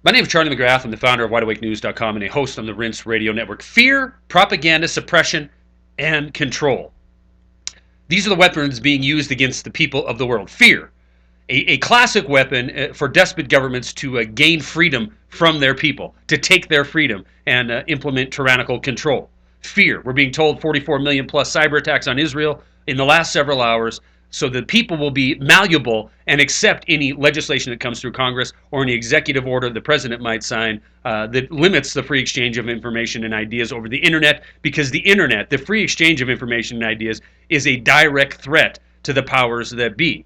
My name is Charlie McGrath. I'm the founder of WideAwakeNews.com and a host on the Rinse Radio Network. Fear, propaganda, suppression, and control. These are the weapons being used against the people of the world. Fear, a classic weapon for despot governments to gain freedom from their people, to take their freedom and implement tyrannical control. Fear. We're being told 44 million plus cyber attacks on Israel in the last several hours, so that people will be malleable and accept any legislation that comes through Congress or any executive order the president might sign that limits the free exchange of information and ideas over the internet, because the internet, the free exchange of information and ideas, is a direct threat to the powers that be.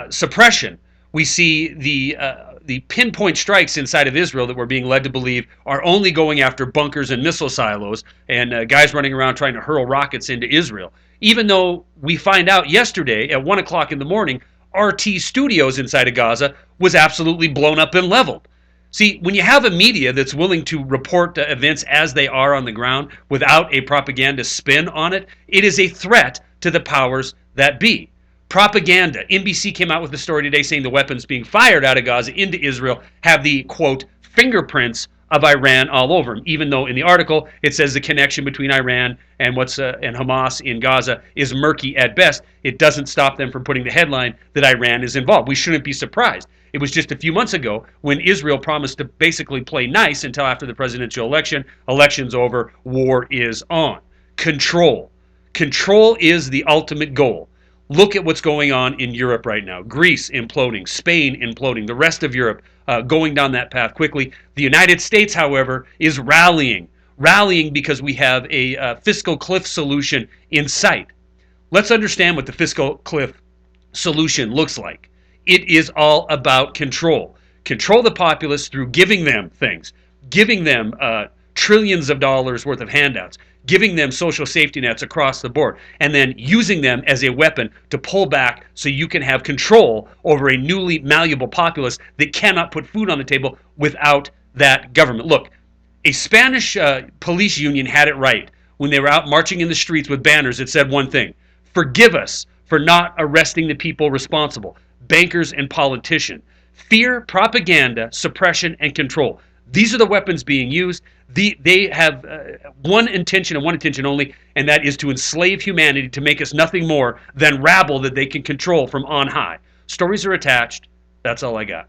Suppression. We see the pinpoint strikes inside of Israel that we're being led to believe are only going after bunkers and missile silos and guys running around trying to hurl rockets into Israel. Even though we find out yesterday at 1 o'clock in the morning, RT Studios inside of Gaza was absolutely blown up and leveled. See, when you have a media that's willing to report events as they are on the ground without a propaganda spin on it, it is a threat to the powers that be. Propaganda. NBC came out with a story today saying the weapons being fired out of Gaza into Israel have the, quote, fingerprints of Iran all over them, even though in the article it says the connection between Iran and and Hamas in Gaza is murky at best. It doesn't stop them from putting the headline that Iran is involved. We shouldn't be surprised. It was just a few months ago when Israel promised to basically play nice until after the presidential election. Election's over, war is on. Control. Control is the ultimate goal. Look at what's going on in Europe right now. Greece imploding, Spain imploding, the rest of Europe going down that path quickly. The United States, however, is rallying because we have a fiscal cliff solution in sight. Let's understand what the fiscal cliff solution looks like. It is all about control. Control the populace through giving them things, giving them trillions of dollars worth of handouts, giving them social safety nets across the board, and then using them as a weapon to pull back so you can have control over a newly malleable populace that cannot put food on the table without that government. Look, a Spanish police union had it right when they were out marching in the streets with banners that said one thing: forgive us for not arresting the people responsible, bankers and politicians. Fear, propaganda, suppression, and control. These are the weapons being used. They have one intention and one intention only, and that is to enslave humanity, to make us nothing more than rabble that they can control from on high. Stories are attached. That's all I got.